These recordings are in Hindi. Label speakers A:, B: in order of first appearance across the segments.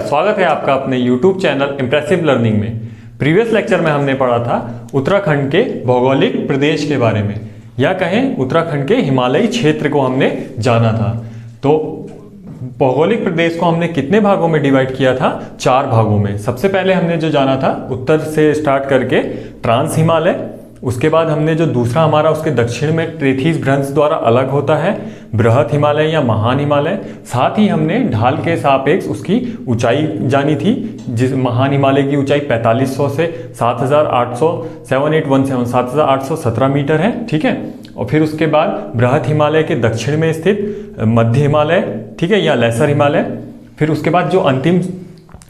A: स्वागत है आपका अपने YouTube चैनल इम्प्रेसिव लर्निंग में। प्रीवियस लेक्चर में हमने पढ़ा था उत्तराखंड के भौगोलिक प्रदेश के बारे में, या कहें उत्तराखंड के हिमालयी क्षेत्र को हमने जाना था। तो भौगोलिक प्रदेश को हमने कितने भागों में डिवाइड किया था? 4 भागों में। सबसे पहले हमने जो जाना था उत्तर से स्टार्ट करके ट्रांस हिमालय, उसके बाद हमने जो दूसरा हमारा उसके दक्षिण में ट्रेथीज भ्रंश द्वारा अलग होता है बृहत हिमालय या महान हिमालय। साथ ही हमने ढाल के सापेक्ष उसकी ऊंचाई जानी थी, जिस महान हिमालय की ऊंचाई 4500 से 7817 मीटर है, ठीक है। और फिर उसके बाद बृहत हिमालय के दक्षिण में स्थित मध्य हिमालय, ठीक है, या लेसर हिमालय। फिर उसके बाद जो अंतिम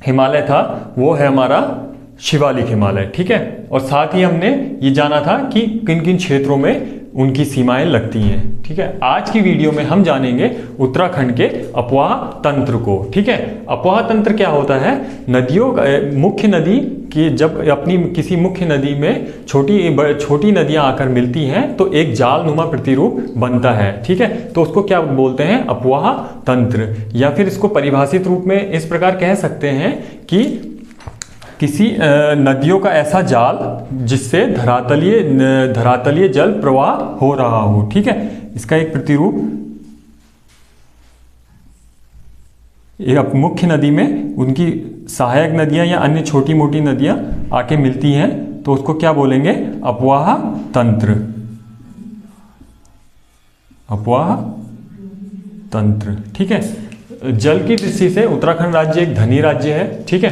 A: हिमालय था वो है हमारा शिवालिक हिमालय, ठीक है। और साथ ही हमने ये जाना था कि किन किन क्षेत्रों में उनकी सीमाएं लगती हैं, ठीक है। आज की वीडियो में हम जानेंगे उत्तराखंड के अपवाह तंत्र को, ठीक है। अपवाह तंत्र क्या होता है? नदियों मुख्य नदी की जब अपनी किसी मुख्य नदी में छोटी नदियां आकर मिलती हैं तो एक जालनुमा प्रतिरूप बनता है, ठीक है। तो उसको क्या बोलते हैं? अपवाह तंत्र। या फिर इसको परिभाषित रूप में इस प्रकार कह सकते हैं कि किसी नदियों का ऐसा जाल जिससे धरातलीय जल प्रवाह हो रहा हो, ठीक है। इसका एक प्रतिरूप एक मुख्य नदी में उनकी सहायक नदियां या अन्य छोटी मोटी नदियां आके मिलती हैं तो उसको क्या बोलेंगे? अपवाह तंत्र। अपवाह तंत्र, ठीक है। जल की दृष्टि से उत्तराखंड राज्य एक धनी राज्य है, ठीक है।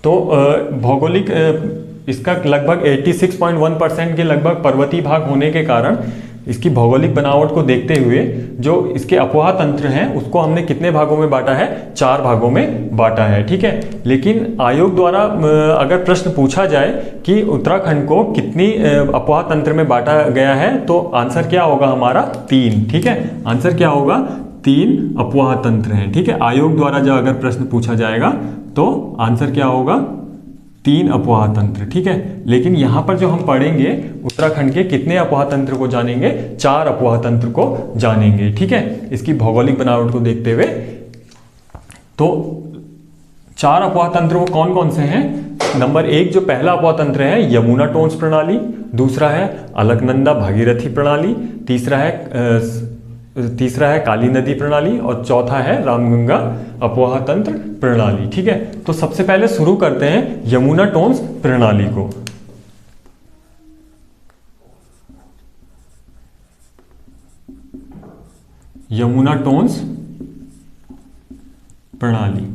A: तो भौगोलिक इसका लगभग 86.1% के लगभग पर्वतीय भाग होने के कारण इसकी भौगोलिक बनावट को देखते हुए जो इसके अपवाह तंत्र हैं उसको हमने कितने भागों में बांटा है? 4 भागों में बांटा है, ठीक है। लेकिन आयोग द्वारा अगर प्रश्न पूछा जाए कि उत्तराखंड को कितनी अपवाह तंत्र में बांटा गया है तो आंसर क्या होगा हमारा? 3, ठीक है। आंसर क्या होगा? 3 अपवाह तंत्र हैं, ठीक है। आयोग द्वारा जब अगर प्रश्न पूछा जाएगा तो आंसर क्या होगा? 3 अपवाह तंत्र, ठीक है। लेकिन यहां पर जो हम पढ़ेंगे उत्तराखंड के कितने अपवाह तंत्र को जानेंगे? 4 अपवाह तंत्र को जानेंगे, ठीक है, इसकी भौगोलिक बनावट को देखते हुए। तो 4 अपवाह तंत्र कौन कौन से हैं? नंबर 1 जो पहला अपवाह तंत्र है यमुना टोन्स प्रणाली, दूसरा है अलकनंदा भागीरथी प्रणाली, तीसरा है काली नदी प्रणाली और चौथा है रामगंगा अपवाह तंत्र प्रणाली, ठीक है। तो सबसे पहले शुरू करते हैं यमुना टोन्स प्रणाली को। यमुना टोन्स प्रणाली।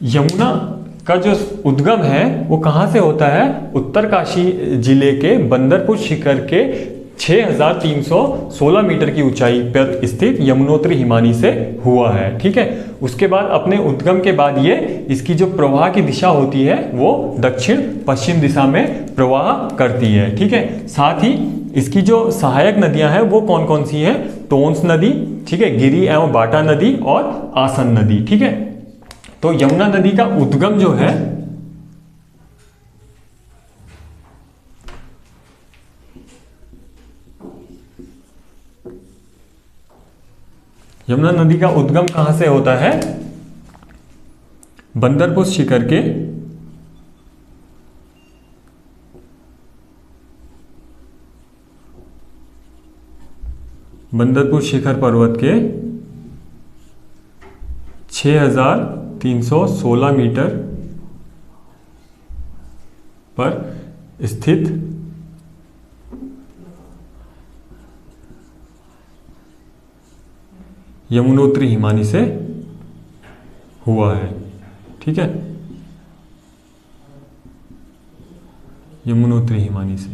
A: यमुना का जो उद्गम है वो कहां से होता है? उत्तरकाशी जिले के बंदरपुर शिखर के 6316 मीटर की ऊंचाई पर स्थित यमुनोत्री हिमानी से हुआ है, ठीक है। उसके बाद अपने उद्गम के बाद ये इसकी जो प्रवाह की दिशा होती है वो दक्षिण पश्चिम दिशा में प्रवाह करती है, ठीक है। साथ ही इसकी जो सहायक नदियां हैं वो कौन कौन सी हैं? टोन्स नदी, ठीक है, गिरी एवं बाटा नदी और आसन नदी, ठीक है। तो यमुना नदी का उद्गम जो है यमुना नदी का उद्गम कहां से होता है? बंदरपुर शिखर के बंदरपुर शिखर पर्वत के 6316 मीटर पर स्थित यमुनोत्री हिमानी से हुआ है, ठीक है। यमुनोत्री हिमानी से,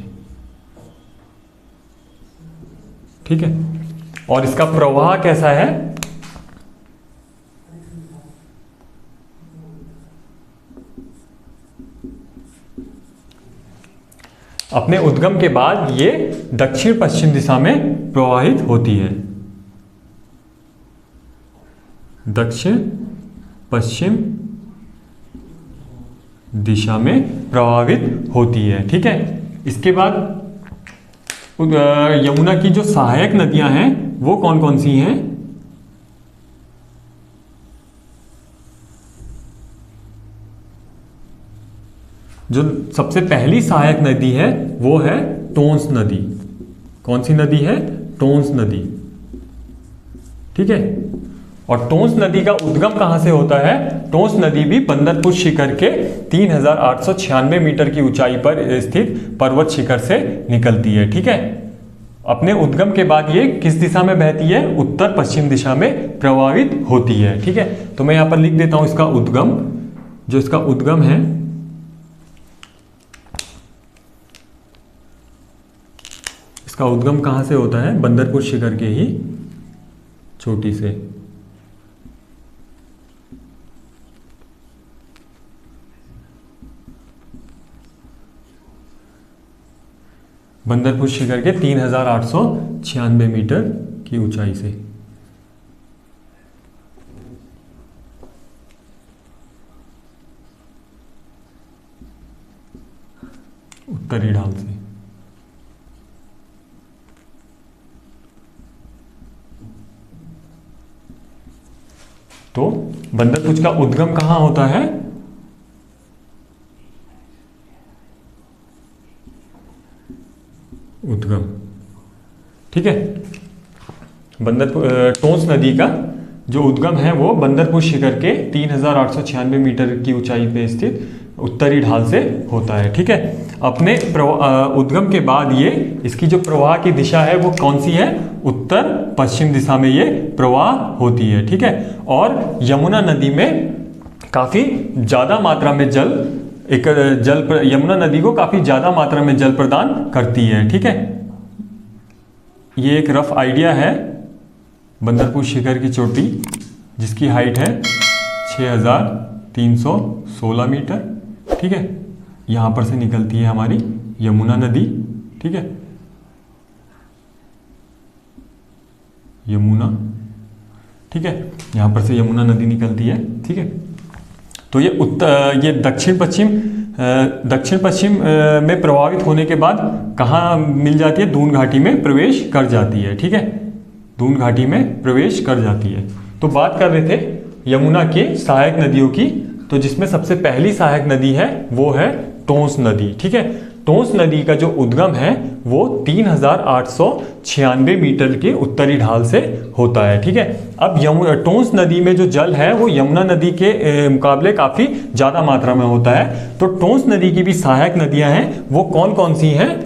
A: ठीक है। और इसका प्रवाह कैसा है? अपने उद्गम के बाद ये दक्षिण पश्चिम दिशा में प्रवाहित होती है, दक्षिण पश्चिम दिशा में प्रभावित होती है। ठीक है, इसके बाद यमुना की जो सहायक नदियां हैं वो कौन कौन सी हैं? जो सबसे पहली सहायक नदी है वो है टोंस नदी। कौन सी नदी है? टोंस नदी। ठीक है। और टोंस नदी का उद्गम कहां से होता है? टोंस नदी भी बंदरपुर शिखर के 3896 मीटर की ऊंचाई पर स्थित पर्वत शिखर से निकलती है। ठीक है। अपने उद्गम के बाद ये किस दिशा में बहती है? उत्तर पश्चिम दिशा में प्रवाहित होती है। ठीक है। तो मैं यहां पर लिख देता हूं इसका उद्गम। जो इसका उद्गम है, इसका उद्गम कहां से होता है? बंदरपुर शिखर के ही चोटी से। बंदरपुर शिखर के 3896 मीटर की ऊंचाई से। उत्तरी ढाल से। तो बंदरपुर का उद्गम कहां होता है? उद्गम। ठीक है। बंदरपुर टोंस नदी का जो उद्गम है वो बंदरपुर शिखर के 3896 मीटर की ऊंचाई पे स्थित उत्तरी ढाल से होता है। ठीक है। अपने उद्गम के बाद ये इसकी जो प्रवाह की दिशा है वो कौन सी है? उत्तर पश्चिम दिशा में ये प्रवाह होती है। ठीक है। और यमुना नदी में काफी ज्यादा मात्रा में यमुना नदी को काफी ज्यादा मात्रा में जल प्रदान करती है। ठीक है। ये एक रफ आइडिया है बंदरपुर शिखर की चोटी, जिसकी हाइट है 6316 मीटर। ठीक है। यहां पर से निकलती है हमारी यमुना नदी। ठीक है। यमुना। ठीक है। यहां पर से यमुना नदी निकलती है। ठीक है। तो ये दक्षिण पश्चिम में प्रभावित होने के बाद कहाँ मिल जाती है? दून घाटी में प्रवेश कर जाती है। ठीक है। दून घाटी में प्रवेश कर जाती है। तो बात कर रहे थे यमुना के सहायक नदियों की। तो जिसमें सबसे पहली सहायक नदी है वो है टोंस नदी। ठीक है। टोंस नदी का जो उद्गम है वो 3896 मीटर के उत्तरी ढाल से होता है। ठीक है। अब टोंस नदी में जो जल है वो यमुना नदी के मुकाबले काफी ज्यादा मात्रा में होता है। तो टोंस नदी की भी सहायक नदियां हैं, वो कौन कौन सी हैं?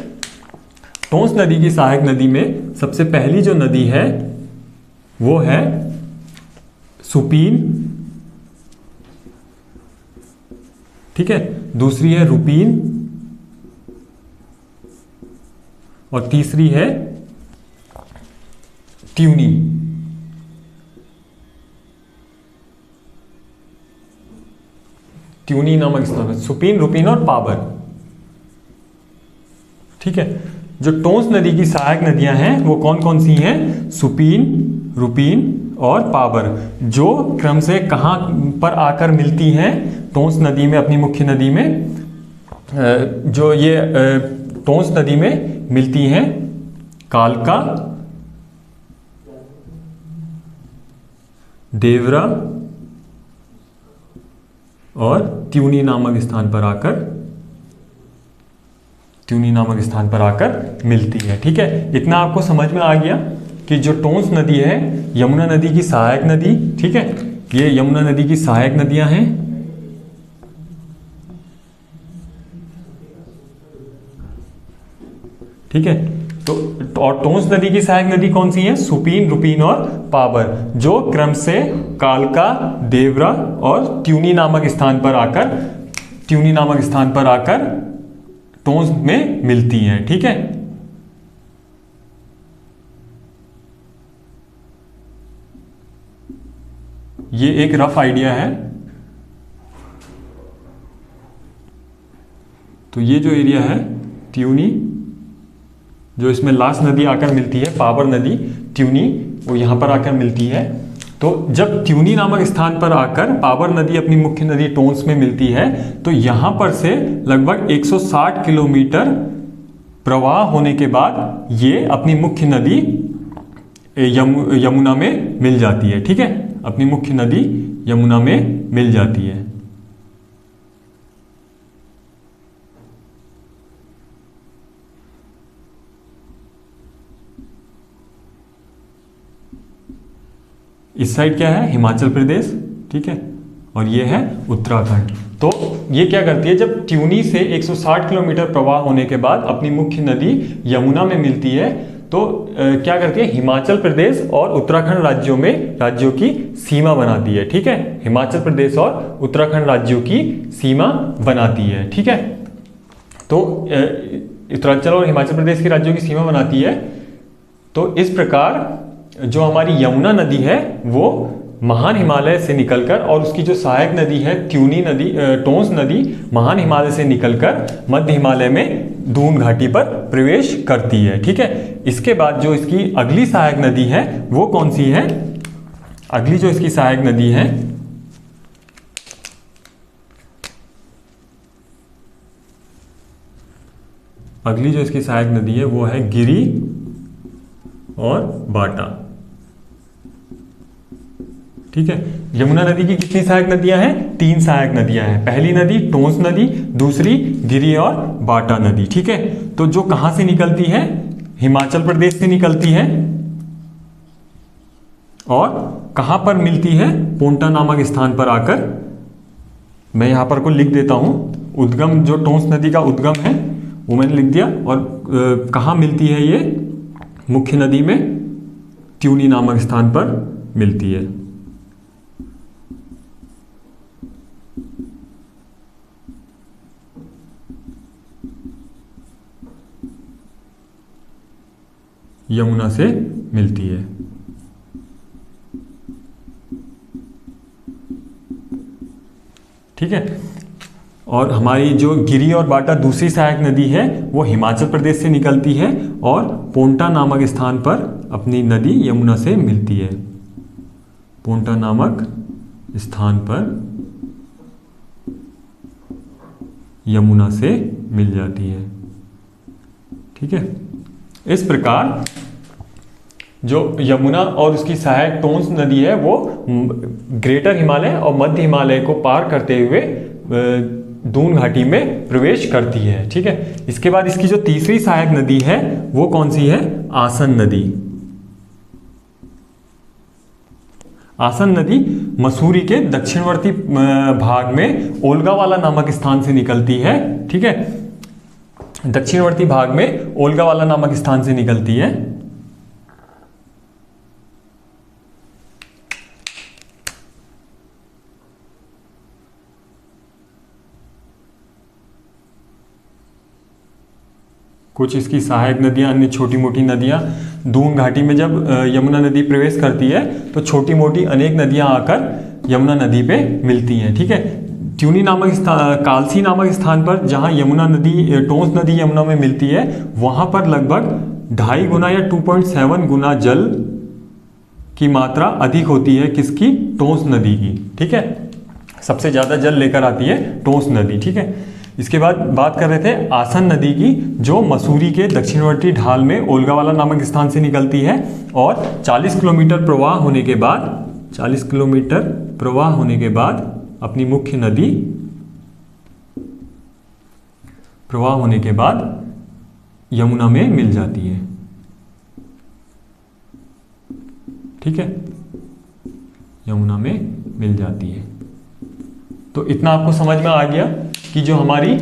A: टोंस नदी की सहायक नदी में सबसे पहली जो नदी है वो है सुपीन। ठीक है। दूसरी है रुपीन और तीसरी है ट्यूनी। ट्यूनी नामक स्थान है। सुपीन, रुपीन और पाबर। ठीक है। जो टोंस नदी की सहायक नदियां हैं वो कौन कौन सी हैं? सुपीन, रुपीन और पाबर, जो क्रम से कहां पर आकर मिलती हैं? टोंस नदी में, अपनी मुख्य नदी में। जो ये टोंस नदी में मिलती हैं कालका, देवरा और ट्यूनी नामक स्थान पर आकर मिलती है। ठीक है। इतना आपको समझ में आ गया कि जो टोंस नदी है यमुना नदी की सहायक नदी। ठीक है। ये यमुना नदी की सहायक नदियां हैं। ठीक है। तो और टोंस नदी की सहायक नदी कौन सी है? सुपीन, रुपीन और पाबर, जो क्रम से कालका, देवरा और ट्यूनी नामक स्थान पर आकर टोंस में मिलती हैं। ठीक है। ये एक रफ आइडिया है। तो ये जो एरिया है ट्यूनी, जो इसमें लास्ट नदी आकर मिलती है, पाबर नदी, ट्यूनी, वो यहां पर आकर मिलती है। तो जब ट्यूनी नामक स्थान पर आकर पाबर नदी अपनी मुख्य नदी टोंस में मिलती है, तो यहां पर से लगभग 160 किलोमीटर प्रवाह होने के बाद ये अपनी मुख्य नदी यमुना में मिल जाती है। ठीक है, अपनी मुख्य नदी यमुना में मिल जाती है। इस साइड क्या है, हिमाचल प्रदेश। ठीक है, और ये है उत्तराखंड। तो ये क्या करती है, जब ट्यूनी से 160 किलोमीटर प्रवाह होने के बाद अपनी मुख्य नदी यमुना में मिलती है, तो क्या करती है, हिमाचल प्रदेश और उत्तराखंड राज्यों की सीमा बनाती है। ठीक है, हिमाचल प्रदेश और उत्तराखंड राज्यों की सीमा बनाती है। ठीक है, तो उत्तरांचल और हिमाचल प्रदेश के राज्यों की सीमा बनाती है। तो इस प्रकार जो हमारी यमुना नदी है वो महान हिमालय से निकलकर, और उसकी जो सहायक नदी है ट्यूनी नदी, टोंस नदी, महान हिमालय से निकलकर मध्य हिमालय में दून घाटी पर प्रवेश करती है। ठीक है, इसके बाद जो इसकी अगली सहायक नदी है वो कौन सी है, अगली जो इसकी सहायक नदी है वो है गिरी और बाटा। ठीक है, यमुना नदी की कितनी सहायक नदियां हैं, 3 सहायक नदियां हैं। पहली नदी टोंस नदी, दूसरी गिरी और बाटा नदी। ठीक है, तो जो कहां से निकलती है, हिमाचल प्रदेश से निकलती है, और कहां पर मिलती है, पोंटा नामक स्थान पर आकर। मैं यहां पर को लिख देता हूं, उद्गम जो टोंस नदी का उद्गम है वो मैंने लिख दिया, और कहां मिलती है ये, मुख्य नदी में ट्यूनी नामक स्थान पर मिलती है। यमुना से मिलती है। ठीक है, और हमारी जो गिरी और बाटा दूसरी सहायक नदी है वो हिमाचल प्रदेश से निकलती है और पोंटा नामक स्थान पर अपनी नदी यमुना से मिलती है। पोंटा नामक स्थान पर यमुना से मिल जाती है। ठीक है, इस प्रकार जो यमुना और उसकी सहायक टोंस नदी है वो ग्रेटर हिमालय और मध्य हिमालय को पार करते हुए दून घाटी में प्रवेश करती है। ठीक है, इसके बाद इसकी जो तीसरी सहायक नदी है वो कौन सी है, आसन नदी। आसन नदी मसूरी के दक्षिणवर्ती भाग में ओल्गावाला नामक स्थान से निकलती है। ठीक है, दक्षिणवर्ती भाग में ओल्गावाला नामक स्थान से निकलती है। कुछ इसकी सहायक नदियां, अन्य छोटी मोटी नदियां, दून घाटी में जब यमुना नदी प्रवेश करती है तो छोटी मोटी अनेक नदियां आकर यमुना नदी पे मिलती हैं। ठीक है, ट्यूनी नामक कालसी नामक स्थान पर जहां यमुना नदी, टोंस नदी यमुना में मिलती है, वहां पर लगभग 2.5 गुना या 2.7 गुना जल की मात्रा अधिक होती है किसकी, टोंस नदी की। ठीक है, सबसे ज्यादा जल लेकर आती है टोंस नदी। ठीक है, इसके बाद बात कर रहे थे आसन नदी की, जो मसूरी के दक्षिणवर्ती ढाल में ओल्गावाला नामक स्थान से निकलती है और 40 किलोमीटर प्रवाह होने के बाद, 40 किलोमीटर प्रवाह होने के बाद अपनी मुख्य नदी प्रवाह होने के बाद यमुना में मिल जाती है। ठीक है, यमुना में मिल जाती है। तो इतना आपको समझ में आ गया कि जो हमारी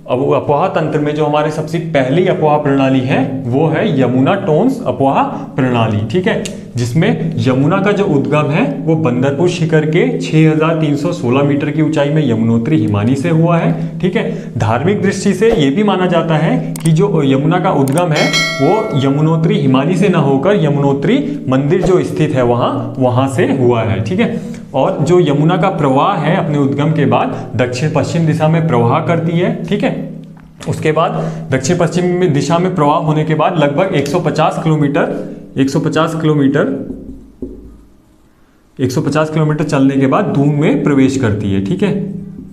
A: अपवाह तंत्र में जो हमारे सबसे पहली अपवाह प्रणाली है वो है यमुना टोंस अपवाह प्रणाली। ठीक है, जिसमें यमुना का जो उद्गम है वो बंदरपुर शिखर के 6316 मीटर की ऊंचाई में यमुनोत्री हिमानी से हुआ है। ठीक है, धार्मिक दृष्टि से ये भी माना जाता है कि जो यमुना का उद्गम है वो यमुनोत्री हिमानी से न होकर यमुनोत्री मंदिर जो स्थित है वहां से हुआ है। ठीक है, और जो यमुना का प्रवाह है अपने उद्गम के बाद दक्षिण पश्चिम दिशा में प्रवाह करती है। ठीक है, उसके बाद दक्षिण पश्चिम दिशा में प्रवाह होने के बाद लगभग 150 किलोमीटर चलने के बाद दून में प्रवेश करती है। ठीक है,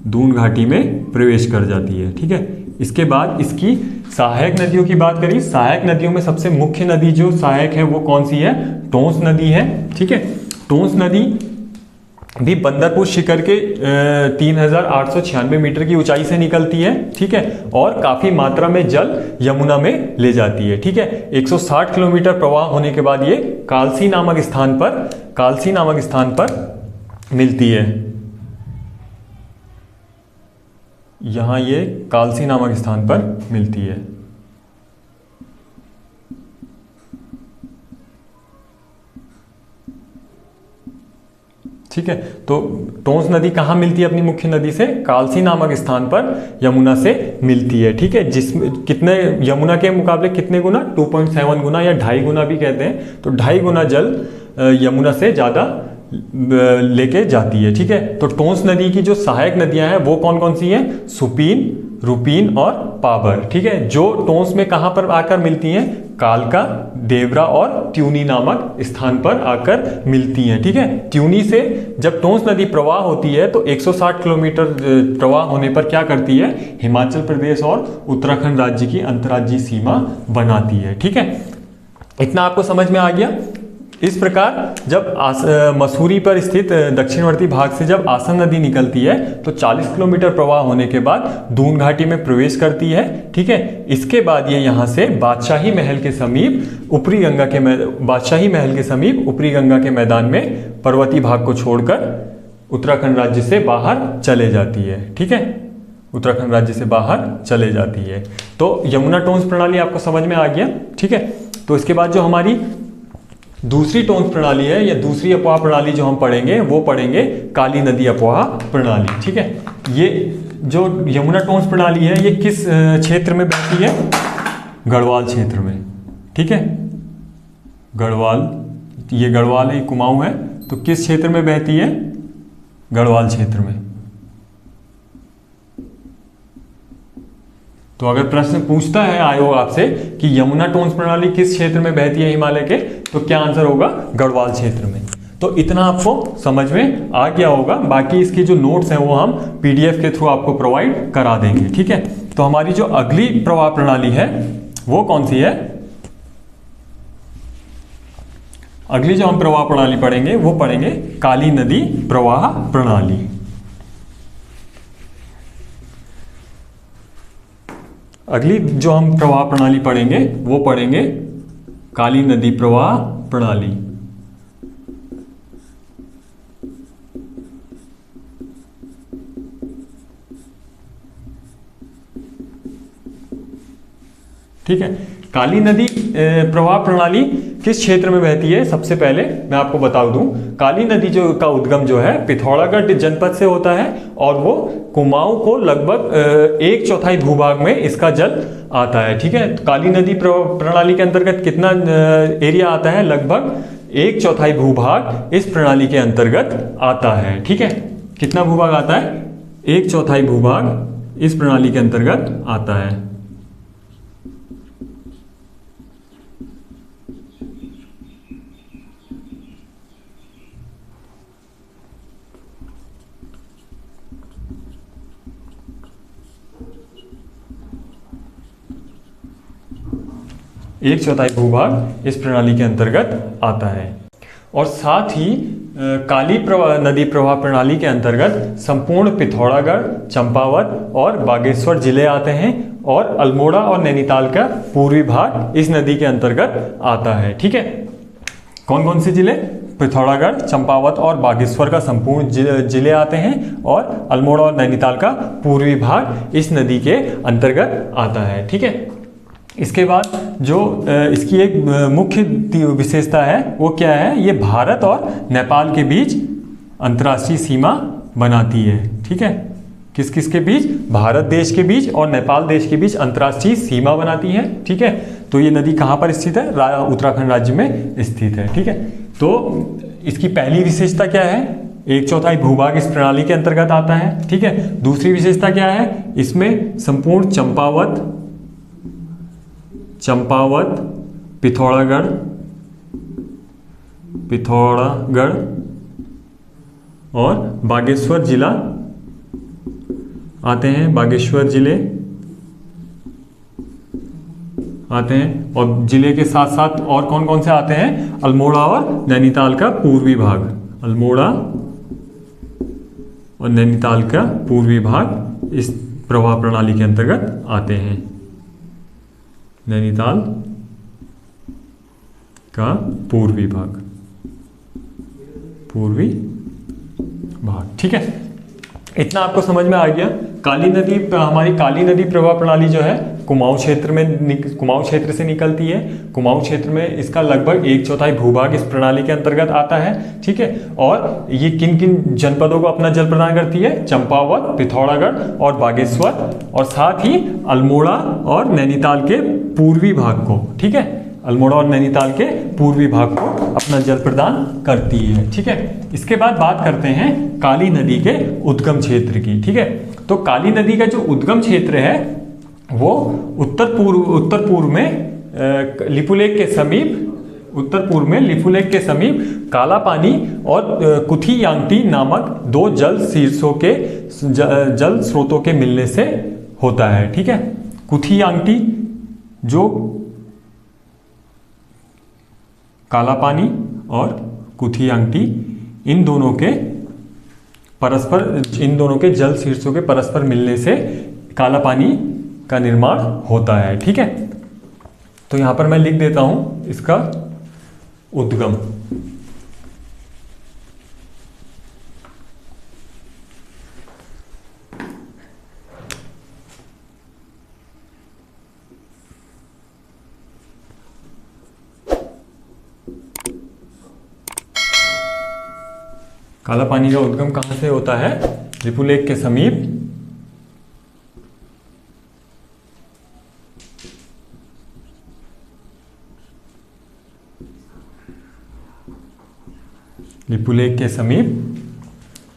A: दून घाटी में प्रवेश कर जाती है। ठीक है, इसके बाद इसकी सहायक नदियों की बात करी, सहायक नदियों में सबसे मुख्य नदी जो सहायक है वो कौन सी है? टोंस नदी है। ठीक है, टोंस नदी भी बंदरपुर शिखर के 3896 मीटर की ऊंचाई से निकलती है। ठीक है, और काफी मात्रा में जल यमुना में ले जाती है। ठीक है, 160 किलोमीटर प्रवाह होने के बाद ये कालसी नामक स्थान पर मिलती है। यहां ये कालसी नामक स्थान पर मिलती है। ठीक है, तो टोंस नदी कहाँ मिलती है अपनी मुख्य नदी से? कालसी नामक स्थान पर यमुना से मिलती है। ठीक है, जिसमें कितने, यमुना के मुकाबले कितने गुना? 2.7 गुना या 2.5 गुना भी कहते हैं। तो 2.5 गुना जल यमुना से ज़्यादा लेके जाती है। ठीक है, तो टोंस नदी की जो सहायक नदियां हैं वो कौन कौन सी हैं? सुपीन, रूपीन और पाबर। ठीक है, जो टोंस में कहाँ पर आकर मिलती हैं? कालका, देवरा और ट्यूनी नामक स्थान पर आकर मिलती हैं। ठीक है, ट्यूनी से जब टोंस नदी प्रवाह होती है तो 160 किलोमीटर प्रवाह होने पर क्या करती है? हिमाचल प्रदेश और उत्तराखंड राज्य की अंतर्राज्यीय सीमा बनाती है। ठीक है, इतना आपको समझ में आ गया। इस प्रकार जब मसूरी पर स्थित दक्षिणवर्ती भाग से जब आसन नदी निकलती है तो 40 किलोमीटर प्रवाह होने के बाद दून घाटी में प्रवेश करती है। ठीक है, इसके बाद ये यहाँ से बादशाही महल के समीप ऊपरी गंगा के मैदान में पर्वतीय भाग को छोड़कर उत्तराखंड राज्य से बाहर चले जाती है। ठीक है, उत्तराखंड राज्य से बाहर चले जाती है। तो यमुना टोंस प्रणाली आपको समझ में आ गया। ठीक है, तो इसके बाद जो हमारी दूसरी टोंस प्रणाली है या दूसरी अपवाह प्रणाली जो हम पढ़ेंगे वो पढ़ेंगे काली नदी अपवाह प्रणाली। ठीक है, ये जो यमुना टोंस प्रणाली है ये किस क्षेत्र में बहती है? गढ़वाल क्षेत्र में। ठीक है, गढ़वाल, ये गढ़वाल है, कुमाऊं है, तो किस क्षेत्र में बहती है? गढ़वाल क्षेत्र में। तो अगर प्रश्न पूछता है आयोग आपसे कि यमुना टोंस प्रणाली किस क्षेत्र में बहती है हिमालय के, तो क्या आंसर होगा? गढ़वाल क्षेत्र में। तो इतना आपको समझ में आ गया होगा। बाकी इसकी जो नोट्स हैं वो हम पीडीएफ के थ्रू आपको प्रोवाइड करा देंगे। ठीक है, तो हमारी जो अगली प्रवाह प्रणाली है वो कौन सी है? अगली जो हम प्रवाह प्रणाली पढ़ेंगे वो पढ़ेंगे काली नदी प्रवाह प्रणाली। अगली जो हम प्रवाह प्रणाली पढ़ेंगे वो पढ़ेंगे काली नदी प्रवाह प्रणाली। ठीक है, काली नदी प्रवाह प्रणाली किस क्षेत्र में बहती है? सबसे पहले मैं आपको बता दूं, काली नदी जो का उद्गम जो है पिथौरागढ़ जनपद से होता है और वो कुमाऊं को लगभग 1/4 भूभाग में इसका जल आता है। ठीक है, तो काली नदी प्रणाली के अंतर्गत कितना एरिया आता है? लगभग 1/4 भूभाग इस प्रणाली के अंतर्गत आता है। ठीक है, कितना भूभाग आता है? 1/4 भूभाग इस प्रणाली के अंतर्गत आता है। एक चौथाई भूभाग इस प्रणाली के अंतर्गत आता है। और साथ ही काली नदी प्रवाह प्रणाली के अंतर्गत संपूर्ण पिथौरागढ़, चंपावत और बागेश्वर जिले आते हैं और अल्मोड़ा और नैनीताल का पूर्वी भाग इस नदी के अंतर्गत आता है। ठीक है, कौन कौन से जिले? पिथौरागढ़, चंपावत और बागेश्वर का संपूर्ण जिले आते हैं और अल्मोड़ा और नैनीताल का पूर्वी भाग इस नदी के अंतर्गत आता है। ठीक है, इसके बाद जो इसकी एक मुख्य विशेषता है वो क्या है? ये भारत और नेपाल के बीच अंतर्राष्ट्रीय सीमा बनाती है। ठीक है, किस किस के बीच? भारत देश के बीच और नेपाल देश के बीच अंतर्राष्ट्रीय सीमा बनाती है। ठीक है, तो ये नदी कहाँ पर स्थित है? उत्तराखंड राज्य में स्थित है। ठीक है, तो इसकी पहली विशेषता क्या है? 1/4 भूभाग इस प्रणाली के अंतर्गत आता है। ठीक है, दूसरी विशेषता क्या है? इसमें संपूर्ण चंपावत, पिथौरागढ़ और बागेश्वर जिला आते हैं। बागेश्वर जिले आते हैं, और जिले के साथ साथ और कौन कौन से आते हैं, अल्मोड़ा और नैनीताल का पूर्वी भाग, अल्मोड़ा और नैनीताल का पूर्वी भाग इस प्रवाह प्रणाली के अंतर्गत आते हैं, नैनीताल का पूर्वी भाग, पूर्वी भाग। ठीक है, इतना आपको समझ में आ गया। काली नदी, हमारी काली नदी प्रवाह प्रणाली जो है कुमाऊं क्षेत्र से निकलती है। कुमाऊं क्षेत्र में इसका लगभग 1/4 भूभाग इस प्रणाली के अंतर्गत आता है। ठीक है, और ये किन किन जनपदों को अपना जल प्रदान करती है, चंपावत, पिथौरागढ़ और बागेश्वर, और साथ ही अल्मोड़ा और नैनीताल के पूर्वी भाग को, ठीक है, अल्मोड़ा और नैनीताल के पूर्वी भाग को अपना जल प्रदान करती है। ठीक है, इसके बाद बात करते हैं काली नदी के उद्गम क्षेत्र की। ठीक है, तो काली नदी का जो उद्गम क्षेत्र है वो उत्तर पूर्व में लिपुलेख के समीप, उत्तर पूर्व में लिपुलेख के समीप काला पानी और कुथी-यांगटी नामक 2 जल स्रोतों के मिलने से होता है। ठीक है, कुथी-यांगटी जो काला पानी और कुथी-यांगटी, इन दोनों के जल शीर्षों के परस्पर मिलने से काला पानी का निर्माण होता है। ठीक है, तो यहां पर मैं लिख देता हूं इसका उद्गम। काला पानी का उद्गम कहां से होता है, लिपुलेख के समीप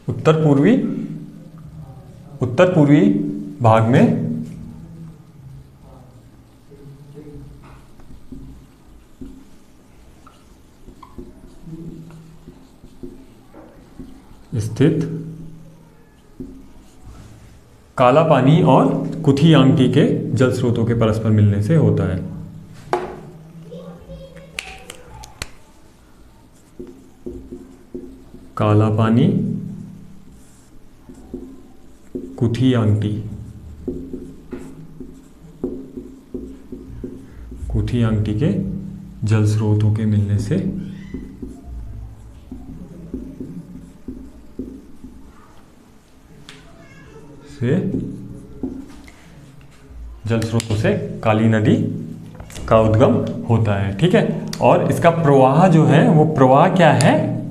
A: उत्तर पूर्वी भाग में स्थित काला पानी और कुथी-यांगटी के जल स्रोतों के परस्पर मिलने से होता है। काला पानी, कुथी-यांगटी के जल स्रोतों के मिलने से जल स्रोतों से काली नदी का उद्गम होता है। ठीक है, और इसका प्रवाह जो है वो प्रवाह क्या है,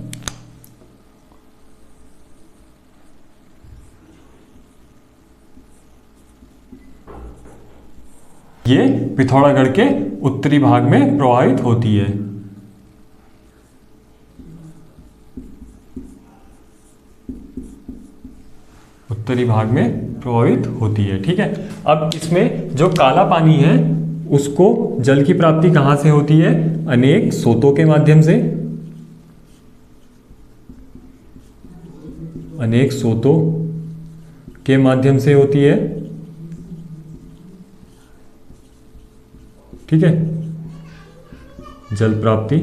A: ये पिथौरागढ़ के उत्तरी भाग में प्रवाहित होती है। उत्तरी भाग में प्रवाहित होती है। ठीक है, अब इसमें जो काला पानी है उसको जल की प्राप्ति कहां से होती है, अनेक स्रोतों के माध्यम से, अनेक स्रोतों के माध्यम से होती है। ठीक है, जल प्राप्ति,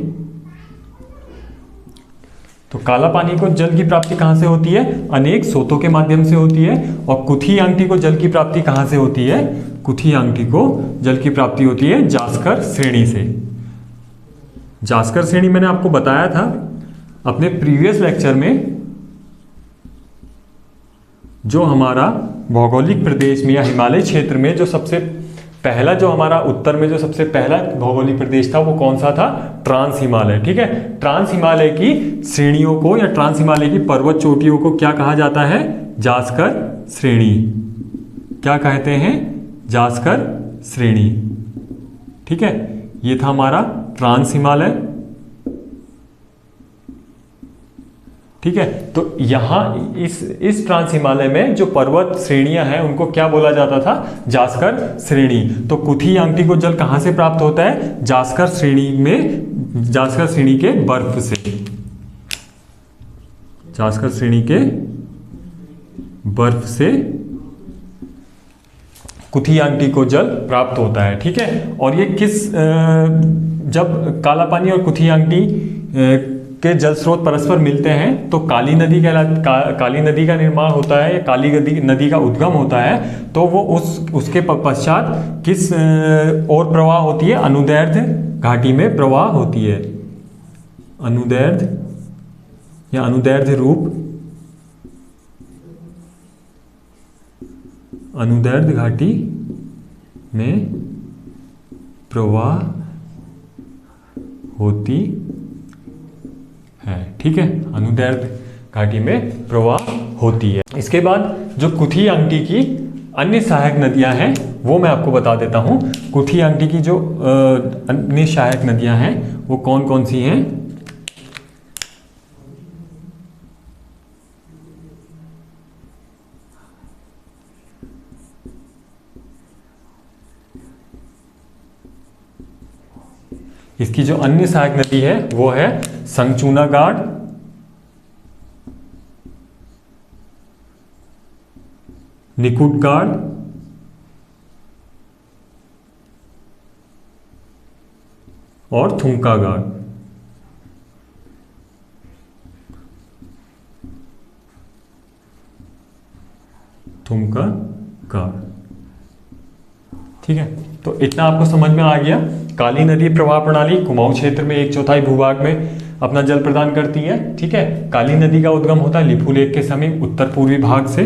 A: तो काला पानी को जल की प्राप्ति कहां से होती है, अनेक स्रोतों के माध्यम से होती है। और कुथी-यांगटी को जल की प्राप्ति कहां से होती है, कुथी-यांगटी को जल की प्राप्ति होती है जास्कर श्रेणी से। जास्कर श्रेणी मैंने आपको बताया था अपने प्रीवियस लेक्चर में, जो हमारा भौगोलिक प्रदेश में या हिमालय क्षेत्र में जो सबसे पहला, जो हमारा उत्तर में जो सबसे पहला भौगोलिक प्रदेश था वो कौन सा था, ट्रांस हिमालय। ठीक है, ट्रांस हिमालय की श्रेणियों को या ट्रांस हिमालय की पर्वत चोटियों को क्या कहा जाता है, जास्कर श्रेणी। क्या कहते हैं, जास्कर श्रेणी। ठीक है, ये था हमारा ट्रांस हिमालय। ठीक है, तो यहां इस ट्रांस हिमालय में जो पर्वत श्रेणियां हैं उनको क्या बोला जाता था, जास्कर श्रेणी। तो कुथी-यांगटी को जल कहां से प्राप्त होता है, जास्कर श्रेणी में, जास्कर श्रेणी के बर्फ से, जास्कर श्रेणी के बर्फ से कुथियांटी को जल प्राप्त होता है। ठीक है, और ये जब काला पानी और कुथियांटी के जल स्रोत परस्पर मिलते हैं तो काली नदी काली नदी का निर्माण होता है, या काली नदी का उद्गम होता है। तो वो उसके पश्चात किस ओर प्रवाह होती है? अनुदैर्ध्य घाटी में प्रवाह होती है। अनुदैर्ध्य या अनुदैर्ध्य रूप, अनुदैर्ध्य घाटी में प्रवाह होती है। ठीक है, अनुदैर्ध्य घाटी में प्रवाह होती है। इसके बाद जो कुथियांटी की अन्य सहायक नदियां हैं वो मैं आपको बता देता हूं। कुथियांटी की जो अन्य सहायक नदियां हैं वो कौन कौन सी हैं? इसकी जो अन्य सहायक नदी है वो है संगचूनागाड़, निकुटगाड़ और थुमकागाड़। थुमकागाड़। ठीक है, तो इतना आपको समझ में आ गया। काली नदी प्रवाह प्रणाली कुमाऊं क्षेत्र में 1/4 भूभाग में अपना जल प्रदान करती है। ठीक है, काली नदी का उद्गम होता है लिपू लेक के समीप उत्तर पूर्वी भाग से।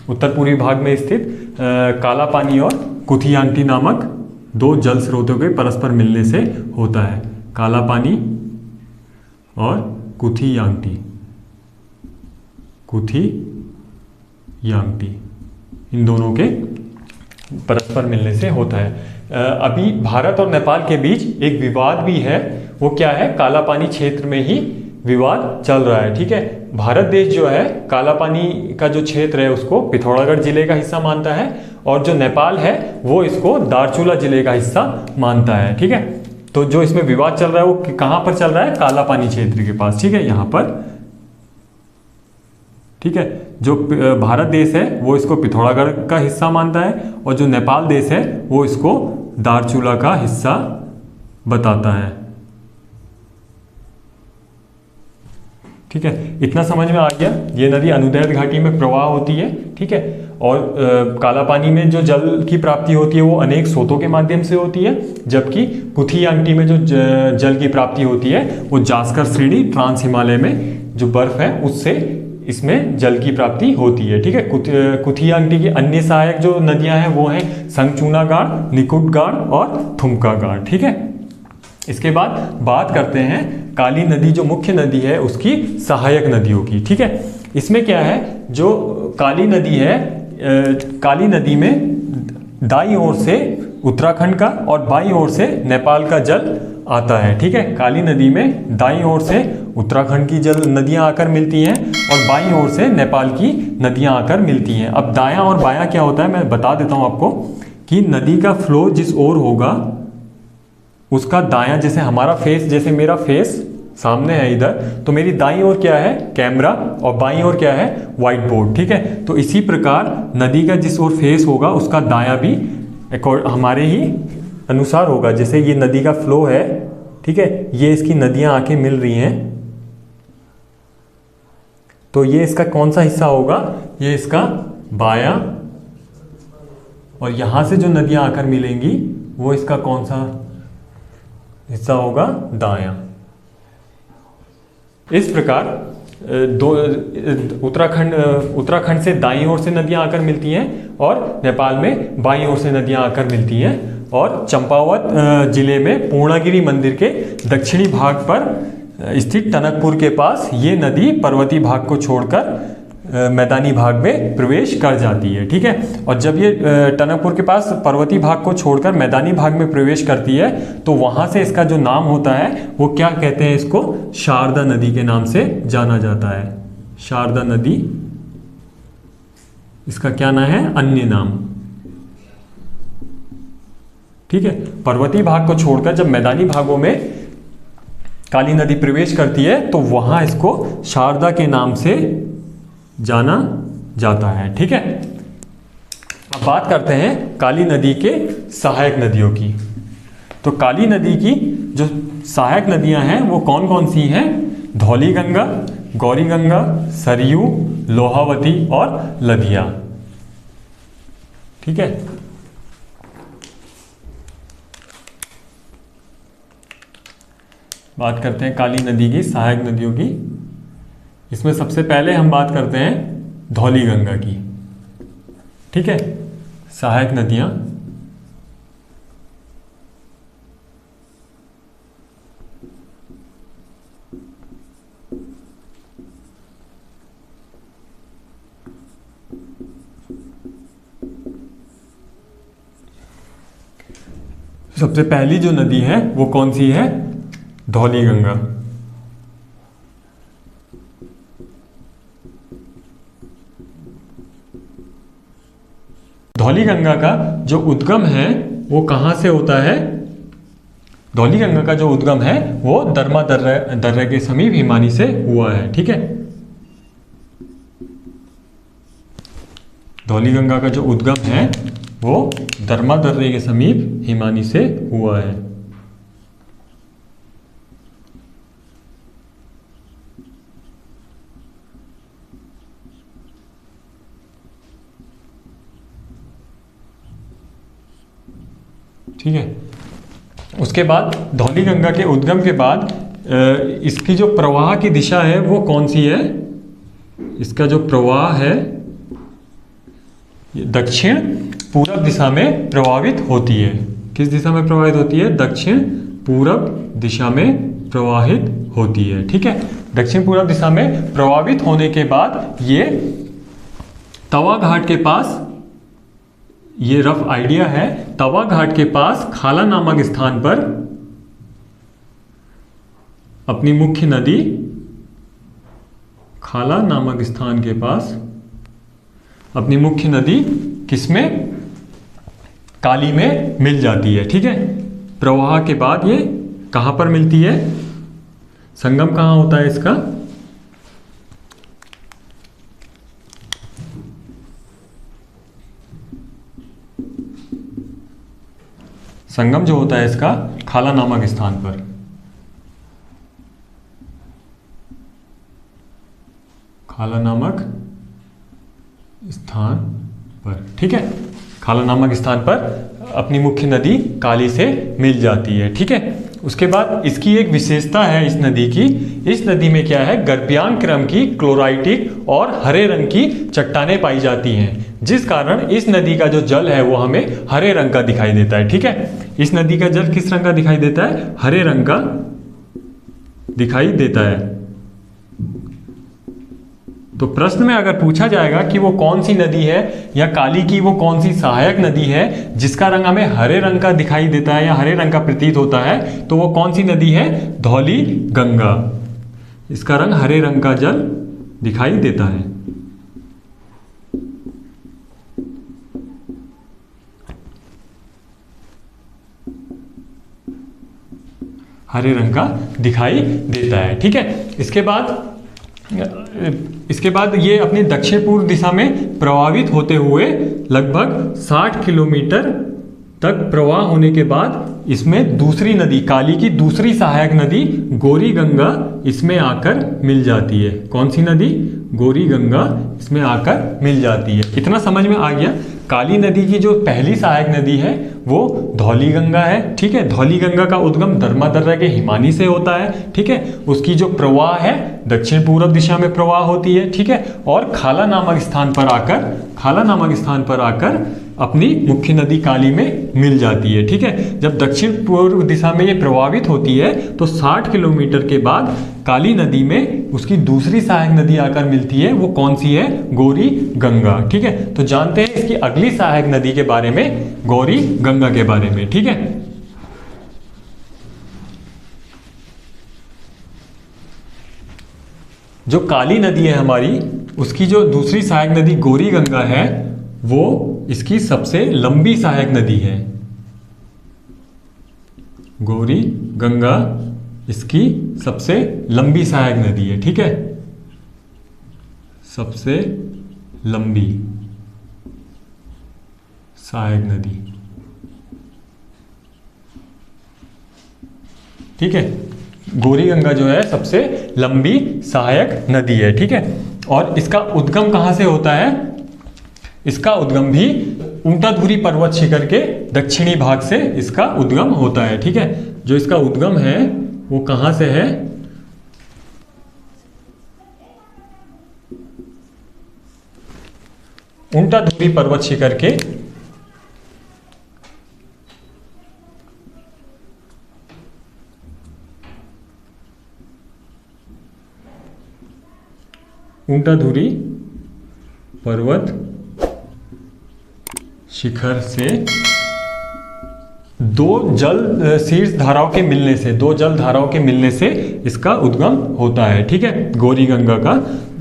A: उत्तर पूर्वी भाग में स्थित काला पानी और कुथियांटी नामक 2 जल स्रोतों के परस्पर मिलने से होता है। काला पानी और कुथियांटी, कुथियांटी इन दोनों के परस्पर मिलने से होता है। अभी भारत और नेपाल के बीच एक विवाद भी है। वो क्या है? काला पानी क्षेत्र में ही विवाद चल रहा है। ठीक है, भारत देश जो है काला पानी का जो क्षेत्र है उसको पिथौरागढ़ जिले का हिस्सा मानता है, और जो नेपाल है वो इसको दार्चुला जिले का हिस्सा मानता है। ठीक है, तो जो इसमें विवाद चल रहा है वो कहां पर चल रहा है? काला पानी क्षेत्र के पास। ठीक है, यहां पर। ठीक है, जो भारत देश है वो इसको पिथौरागढ़ का हिस्सा मानता है, और जो नेपाल देश है वो इसको दार्चुला का हिस्सा बताता है। ठीक है, इतना समझ में आ गया। ये नदी अनुदैर्ध्य घाटी में प्रवाह होती है। ठीक है, और काला पानी में जो जल की प्राप्ति होती है वो अनेक स्रोतों के माध्यम से होती है, जबकि कुथियांटी में जो जल की प्राप्ति होती है वो जास्कर श्रेणी ट्रांस हिमालय में जो बर्फ है उससे इसमें जल की प्राप्ति होती है। ठीक है, कुथियांटी की अन्य सहायक जो नदियां हैं वो हैं संगचूनागाड़, निकुटगाड़ और थुमकागाड़। ठीक है, इसके बाद बात करते हैं काली नदी जो मुख्य नदी है उसकी सहायक नदियों की। ठीक है, इसमें क्या है? जो काली नदी है, काली नदी में दाईं ओर से उत्तराखंड का और बाईं ओर से नेपाल का जल आता है। ठीक है, काली नदी में दाईं ओर से उत्तराखंड की जल नदियां आकर मिलती हैं और बाईं ओर से नेपाल की नदियां आकर मिलती हैं। अब दायां और बायां क्या होता है मैं बता देता हूं आपको कि नदी का फ्लो जिस ओर होगा उसका दायां, जैसे हमारा फेस, जैसे मेरा फेस सामने है इधर, तो मेरी दाईं ओर क्या है? कैमरा, और बाईं ओर क्या है? White board. ठीक है, तो इसी प्रकार नदी का जिस ओर फेस होगा उसका दायां भी हमारे ही अनुसार होगा। जैसे ये नदी का फ्लो है, ठीक है, ये इसकी नदियां आके मिल रही हैं, तो ये इसका कौन सा हिस्सा होगा? ये इसका बायां, और यहां से जो नदियां आकर मिलेंगी वो इसका कौन सा हिस्सा होगा? दायां। इस प्रकार उत्तराखंड से दाईं ओर से नदियां आकर मिलती हैं और नेपाल में बाईं ओर से नदियां आकर मिलती हैं, और चंपावत जिले में पूर्णागिरि मंदिर के दक्षिणी भाग पर स्थित टनकपुर के पास ये नदी पर्वतीय भाग को छोड़कर मैदानी भाग में प्रवेश कर जाती है। ठीक है, और जब ये टनकपुर के पास पर्वतीय भाग को छोड़कर मैदानी भाग में प्रवेश करती है तो वहां से इसका जो नाम होता है वो क्या कहते हैं? इसको शारदा नदी के नाम से जाना जाता है। शारदा नदी इसका क्या नाम है? अन्य नाम। ठीक है, पर्वतीय भाग को छोड़कर जब मैदानी भागों में काली नदी प्रवेश करती है तो वहां इसको शारदा के नाम से जाना जाता है। ठीक है, अब बात करते हैं काली नदी के सहायक नदियों की। तो काली नदी की जो सहायक नदियां हैं वो कौन कौन सी हैं? धौली गंगा, गौरी गंगा, सरयू, लोहावती और लधिया। ठीक है। बात करते हैं काली नदी की सहायक नदियों की। इसमें सबसे पहले हम बात करते हैं धौली गंगा की। ठीक है। सहायक नदियां सबसे पहली जो नदी है वो कौन सी है? धौली गंगा। धौली गंगा का जो उद्गम है वो कहां से होता है? धौली गंगा का जो उद्गम है वो दरमा दर्रे के समीप हिमानी से हुआ है। ठीक है। धौली गंगा का जो उद्गम है वो दरमा दर्रे के समीप हिमानी से हुआ है। ठीक है। उसके बाद धौली गंगा के उद्गम के बाद इसकी जो प्रवाह की दिशा है वो कौन सी है? इसका जो प्रवाह है दक्षिण पूरब दिशा में प्रवाहित होती है। किस दिशा में प्रवाहित होती है? दक्षिण पूरब दिशा में प्रवाहित होती है। ठीक है। दक्षिण पूरब दिशा में प्रवाहित होने के बाद ये तवा घाट के पास, ये रफ आइडिया है, तवा घाट के पास खाला नामक स्थान पर अपनी मुख्य नदी, खाला नामक स्थान के पास अपनी मुख्य नदी किसमें? काली में मिल जाती है। ठीक है। प्रवाह के बाद ये कहां पर मिलती है? संगम कहां होता है इसका? संगम जो होता है इसका खाला नामक स्थान पर। खाला नामक स्थान पर। ठीक है। खाला नामक स्थान पर अपनी मुख्य नदी काली से मिल जाती है। ठीक है। उसके बाद इसकी एक विशेषता है इस नदी की। इस नदी में क्या है? गर्भयान क्रम की क्लोराइटिक और हरे रंग की चट्टानें पाई जाती हैं, जिस कारण इस नदी का जो जल है वो हमें हरे रंग का दिखाई देता है। ठीक है। इस नदी का जल किस रंग का दिखाई देता है? हरे रंग का दिखाई देता है। तो प्रश्न में अगर पूछा जाएगा कि वो कौन सी नदी है या काली की वो कौन सी सहायक नदी है जिसका रंग हमें हरे रंग का दिखाई देता है या हरे रंग का प्रतीत होता है, तो वो कौन सी नदी है? धौली गंगा। इसका रंग हरे रंग का जल दिखाई देता है। हरे रंग का दिखाई देता है। ठीक है। इसके बाद ये अपनी दक्षिण पूर्व दिशा में प्रवाहित होते हुए लगभग 60 किलोमीटर तक प्रवाह होने के बाद इसमें दूसरी नदी, काली की दूसरी सहायक नदी गौरी गंगा इसमें आकर मिल जाती है। कौन सी नदी? गौरी गंगा इसमें आकर मिल जाती है। कितना समझ में आ गया? काली नदी की जो पहली सहायक नदी है वो धौली गंगा है। ठीक है। धौली गंगा का उद्गम दरमा दर्रा के हिमानी से होता है। ठीक है। उसकी जो प्रवाह है दक्षिण पूर्व दिशा में प्रवाह होती है। ठीक है। और खाला नामक स्थान पर आकर अपनी मुख्य नदी काली में मिल जाती है। ठीक है। जब दक्षिण पूर्व दिशा में ये प्रवाहित होती है तो 60 किलोमीटर के बाद काली नदी में उसकी दूसरी सहायक नदी आकर मिलती है। वो कौन सी है? गौरी गंगा। ठीक है। तो जानते हैं इसकी अगली सहायक नदी के बारे में, गौरी गंगा के बारे में। ठीक है। जो काली नदी है हमारी, उसकी जो दूसरी सहायक नदी गौरी गंगा है वो इसकी सबसे लंबी सहायक नदी है। गौरी गंगा इसकी सबसे लंबी सहायक नदी है। ठीक है। सबसे लंबी सहायक नदी, ठीक है। गौरी गंगा जो है सबसे लंबी सहायक नदी है, ठीक है। और इसका उद्गम कहाँ से होता है? इसका उद्गम भी ऊंटाधुरी पर्वत शिखर के दक्षिणी भाग से इसका उद्गम होता है, ठीक है। जो इसका उद्गम है वो कहाँ से है? ऊंटाधुरी पर्वत शिखर के ऊंटाधुरी पर्वत शिखर से दो जल शीर्ष धाराओं के मिलने से, दो जल धाराओं के मिलने से इसका उद्गम होता है, ठीक है। गौरी गंगा का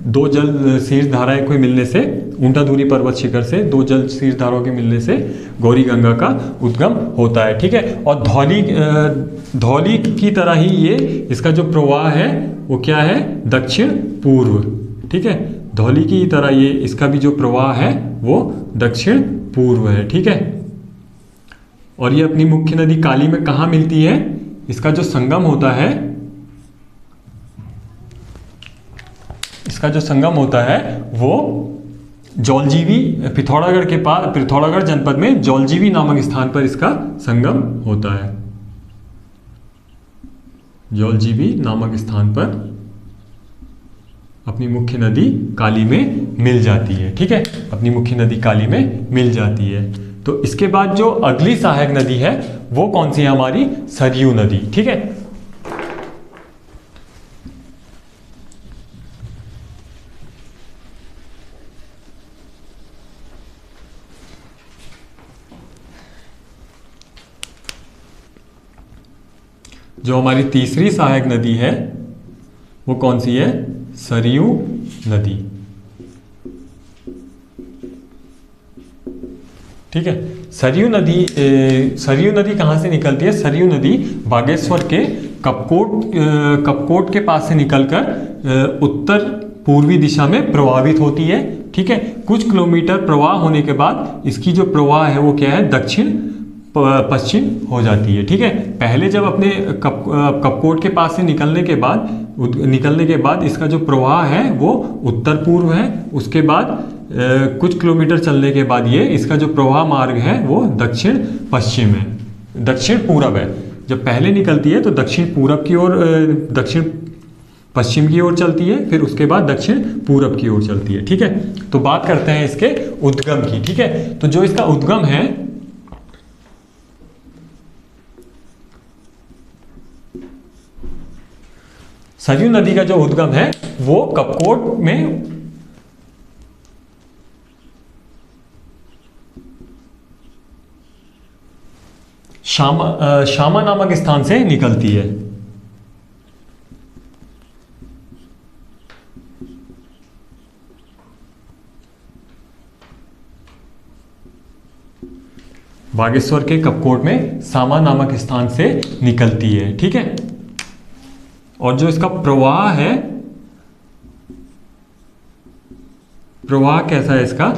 A: दो जल शीर्ष धाराएं के मिलने से, ऊंटाधुरी पर्वत शिखर से दो जल शीर्ष धाराओं के मिलने से गौरी गंगा का उद्गम होता है, ठीक है। और धौली की तरह ही ये इसका जो प्रवाह है वो क्या है? दक्षिण पूर्व, ठीक है। धौली की तरह ये इसका भी जो प्रवाह है वो दक्षिण पूर्व है, ठीक है। और ये अपनी मुख्य नदी काली में कहाँ मिलती है? इसका जो संगम होता है, इसका जो संगम होता है वो जौलजीबी, पिथौरागढ़ के पास, पिथौरागढ़ जनपद में जौलजीबी नामक स्थान पर इसका संगम होता है। जौलजीबी नामक स्थान पर अपनी मुख्य नदी काली में मिल जाती है, ठीक है। अपनी मुख्य नदी काली में मिल जाती है। तो इसके बाद जो अगली सहायक नदी है वो कौन सी है? हमारी सरयू नदी, ठीक है। जो हमारी तीसरी सहायक नदी है वो कौन सी है? सरयू नदी, ठीक है। सरयू नदी कहाँ से निकलती है? सरयू नदी बागेश्वर के कपकोट के पास से निकलकर उत्तर पूर्वी दिशा में प्रवाहित होती है, ठीक है। कुछ किलोमीटर प्रवाह होने के बाद इसकी जो प्रवाह है वो क्या है? दक्षिण पश्चिम हो जाती है, ठीक है। पहले जब अपने कपकोट के पास से निकलने के बाद इसका जो प्रवाह है वो उत्तर पूर्व है। उसके बाद कुछ किलोमीटर चलने के बाद ये इसका जो प्रवाह मार्ग है वो दक्षिण पश्चिम है, दक्षिण पूरब है। जब पहले निकलती है तो दक्षिण पूरब की ओर, दक्षिण पश्चिम की ओर चलती है, फिर उसके बाद दक्षिण पूरब की ओर चलती है, ठीक है। तो बात करते हैं इसके उद्गम की, ठीक है। तो जो इसका उद्गम है सरयू नदी का जो उद्गम है वो कपकोट में शामा नामक स्थान से निकलती है। बागेश्वर के कपकोट में शामा नामक स्थान से निकलती है, ठीक है। और जो इसका प्रवाह है, प्रवाह कैसा है इसका?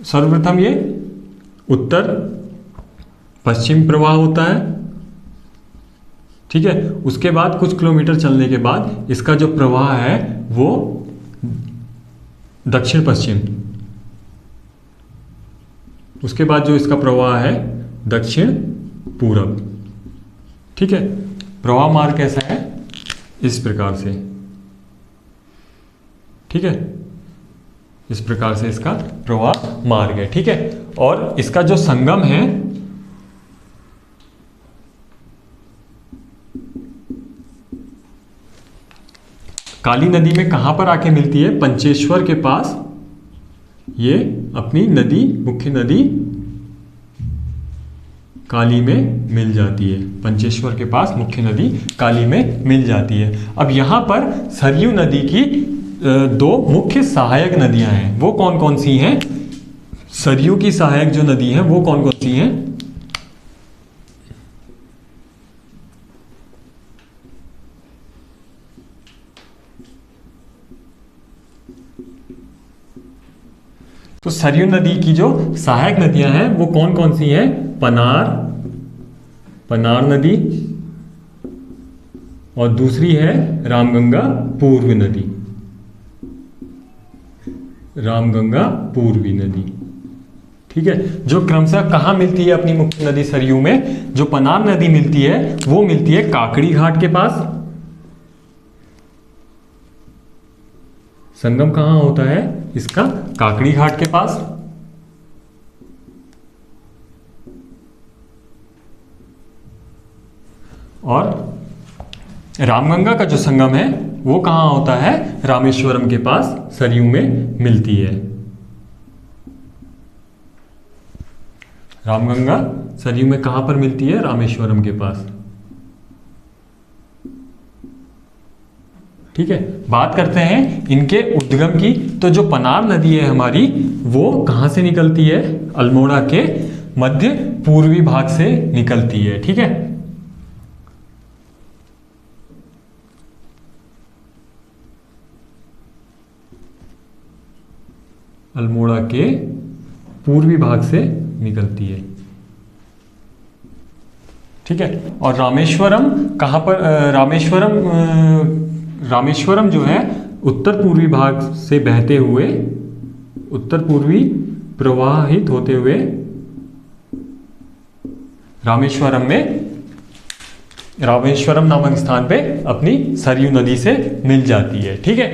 A: सर्वप्रथम ये उत्तर पश्चिम प्रवाह होता है, ठीक है। उसके बाद कुछ किलोमीटर चलने के बाद इसका जो प्रवाह है वो दक्षिण पश्चिम, उसके बाद जो इसका प्रवाह है दक्षिण पूरब, ठीक है। प्रवाह मार्ग कैसा है? इस प्रकार से, ठीक है। इस प्रकार से इसका प्रवाह मार्ग है, ठीक है। और इसका जो संगम है काली नदी में कहां पर आके मिलती है? पंचेश्वर के पास ये अपनी नदी, मुख्य नदी काली में मिल जाती है। पंचेश्वर के पास मुख्य नदी काली में मिल जाती है। अब यहां पर सरयू नदी की दो मुख्य सहायक नदियां हैं, वो कौन कौन सी हैं? सरयू की सहायक जो नदी है वो कौन कौन सी हैं? तो सरयू नदी की जो सहायक नदियां हैं वो कौन कौन सी हैं? पनार नदी, और दूसरी है रामगंगा पूर्वी नदी। रामगंगा पूर्वी नदी, ठीक है, जो क्रमशः कहाँ मिलती है अपनी मुख्य नदी सरयू में? जो पनार नदी मिलती है वो मिलती है काकड़ी घाट के पास। संगम कहाँ होता है इसका? काकड़ी घाट के पास। और रामगंगा का जो संगम है वो कहाँ होता है? रामेश्वरम के पास सरयू में मिलती है। रामगंगा सरयू में कहाँ पर मिलती है? रामेश्वरम के पास, ठीक है। बात करते हैं इनके उद्गम की। तो जो पनार नदी है हमारी, वो कहाँ से निकलती है? अल्मोड़ा के मध्य पूर्वी भाग से निकलती है, ठीक है। अल्मोड़ा के पूर्वी भाग से निकलती है, ठीक है। और रामेश्वरम कहाँ पर? रामेश्वरम जो है उत्तर पूर्वी भाग से बहते हुए, उत्तर पूर्वी प्रवाहित होते हुए रामेश्वरम नामक स्थान पे अपनी सरयू नदी से मिल जाती है, ठीक है।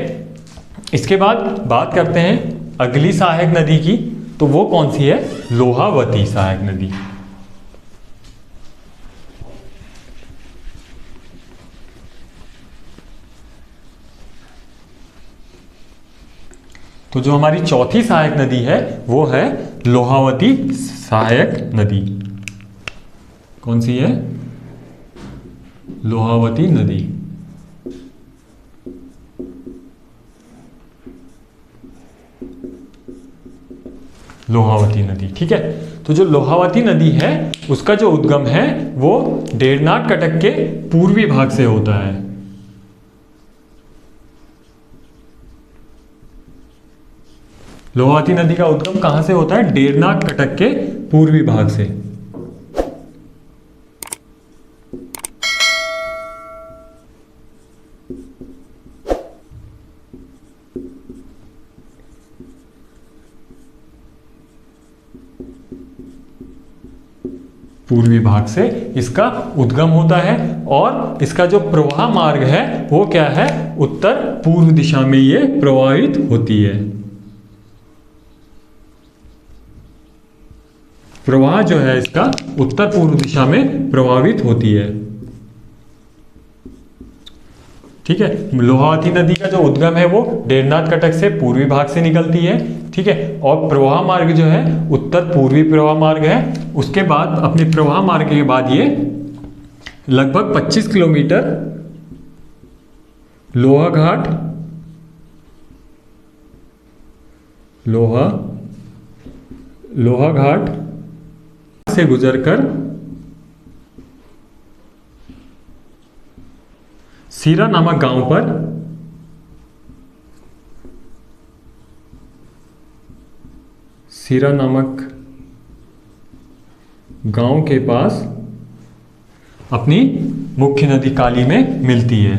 A: इसके बाद बात करते हैं अगली सहायक नदी की। तो वो कौन सी है? लोहावती सहायक नदी। तो जो हमारी चौथी सहायक नदी है वो है लोहावती सहायक नदी। कौन सी है? लोहावती नदी। लोहावती नदी, ठीक है। तो जो लोहावती नदी है उसका जो उद्गम है वो डेरनाथ कटक के पूर्वी भाग से होता है। लोहावती नदी का उद्गम कहां से होता है? डेरनाथ कटक के पूर्वी भाग से। पूर्वी भाग से इसका उद्गम होता है और इसका जो प्रवाह मार्ग है वो क्या है? उत्तर पूर्व दिशा में ये प्रवाहित होती है। प्रवाह जो है इसका उत्तर पूर्व दिशा में प्रवाहित होती है, ठीक है। लोहावती नदी का जो उद्गम है वो डेरनाथ कटक से पूर्वी भाग से निकलती है, ठीक है। और प्रवाह मार्ग जो है उत्तर पूर्वी प्रवाह मार्ग है। उसके बाद अपने प्रवाह मार्ग के बाद ये लगभग 25 किलोमीटर लोहा घाट से गुजरकर सीरा नामक गांव पर सीरा नामक गांव के पास अपनी मुख्य नदी काली में मिलती है,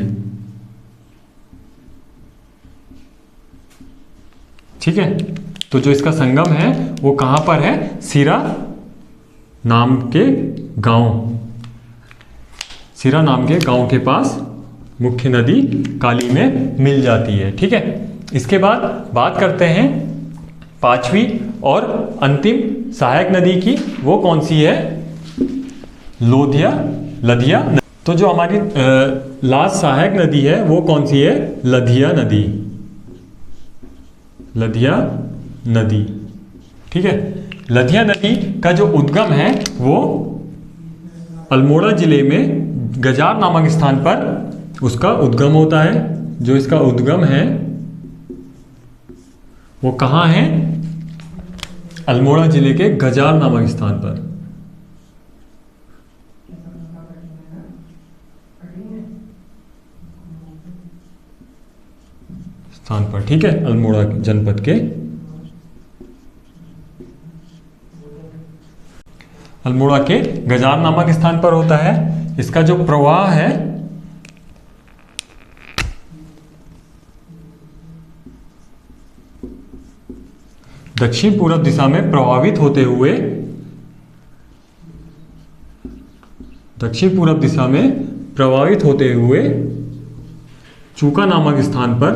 A: ठीक है। तो जो इसका संगम है वो कहां पर है? सीरा नाम के गांव के पास मुख्य नदी काली में मिल जाती है, ठीक है। इसके बाद बात करते हैं पांचवी और अंतिम सहायक नदी की। वो कौन सी है? लधिया। तो जो हमारी लास्ट सहायक नदी है वो कौन सी है? लधिया नदी, ठीक है। लधिया नदी का जो उद्गम है वो अल्मोड़ा जिले में गजार नामक स्थान पर उसका उद्गम होता है। जो इसका उद्गम है वो कहाँ है? अल्मोड़ा जिले के गजार नामक स्थान पर, ठीक है, अल्मोड़ा जनपद के अल्मोड़ा के गजार नामक स्थान पर होता है। इसका जो प्रवाह है दक्षिण पूर्व दिशा में प्रवाहित होते हुए चूका नामक स्थान पर,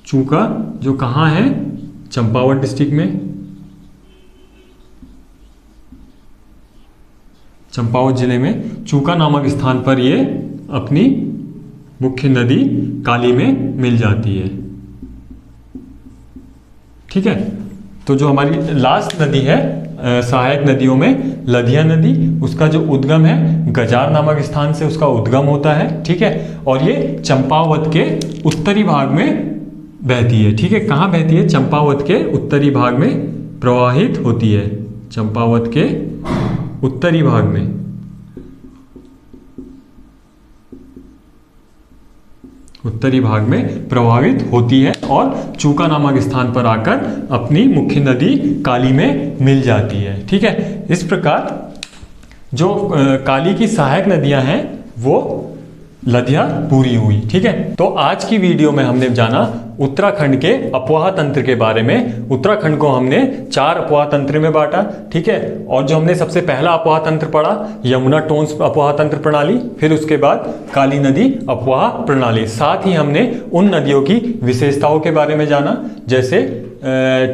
A: चूका जो कहाँ है, चंपावत डिस्ट्रिक्ट में, चंपावत जिले में चूका नामक स्थान पर ये अपनी मुख्य नदी काली में मिल जाती है। ठीक है, तो जो हमारी लास्ट नदी है सहायक नदियों में, लधिया नदी, उसका जो उद्गम है गजार नामक स्थान से उसका उद्गम होता है। ठीक है, और ये चंपावत के उत्तरी भाग में बहती है। ठीक है, कहाँ बहती है? चंपावत के उत्तरी भाग में प्रवाहित होती है, चंपावत के उत्तरी भाग में। उत्तरी भाग में प्रवाहित होती है और चूका नामक स्थान पर आकर अपनी मुख्य नदी काली में मिल जाती है। ठीक है, इस प्रकार जो काली की सहायक नदियां हैं वो लधिया पूरी हुई। ठीक है, तो आज की वीडियो में हमने जाना उत्तराखंड के अपवाह तंत्र के बारे में। उत्तराखंड को हमने 4 अपवाह तंत्र में बांटा। ठीक है, और जो हमने सबसे पहला अपवाह तंत्र पढ़ा यमुना टोंस अपवाह तंत्र प्रणाली, फिर उसके बाद काली नदी अपवाह प्रणाली। साथ ही हमने उन नदियों की विशेषताओं के बारे में जाना, जैसे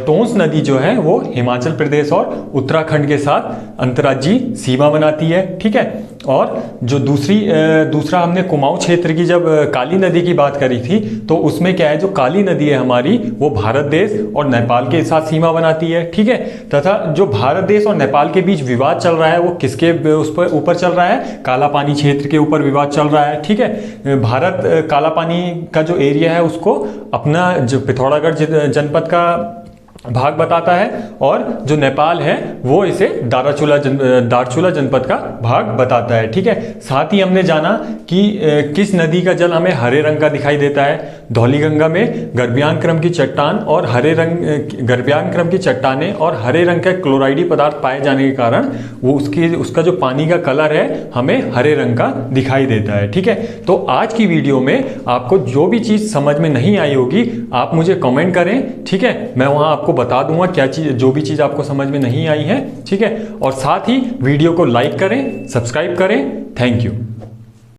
A: टोंस नदी जो है वो हिमाचल प्रदेश और उत्तराखंड के साथ अंतर्राज्यीय सीमा बनाती है। ठीक है, और जो दूसरा हमने कुमाऊं क्षेत्र की जब काली नदी की बात करी थी, तो उसमें क्या है, जो काली नदी है हमारी वो भारत देश और नेपाल के साथ सीमा बनाती है। ठीक है, तथा जो भारत देश और नेपाल के बीच विवाद चल रहा है वो किसके उस पर ऊपर चल रहा है? काला पानी क्षेत्र के ऊपर विवाद चल रहा है। ठीक है, भारत काला पानी का जो एरिया है उसको अपना जो पिथौरागढ़ जनपद का भाग बताता है, और जो नेपाल है वो इसे दारचूला जनपद का भाग बताता है। ठीक है, साथ ही हमने जाना कि किस नदी का जल हमें हरे रंग का दिखाई देता है। धौलीगंगा में गर्भयान क्रम की चट्टान और गर्भयान क्रम की चट्टानें और हरे रंग का क्लोराइडी पदार्थ पाए जाने के कारण वो उसका जो पानी का कलर है हमें हरे रंग का दिखाई देता है। ठीक है, तो आज की वीडियो में आपको जो भी चीज़ समझ में नहीं आई होगी आप मुझे कमेंट करें। ठीक है, मैं वहाँ आपको बता दूंगा क्या चीज, जो भी चीज आपको समझ में नहीं आई है। ठीक है, और साथ ही वीडियो को लाइक करें, सब्सक्राइब करें। Thank you.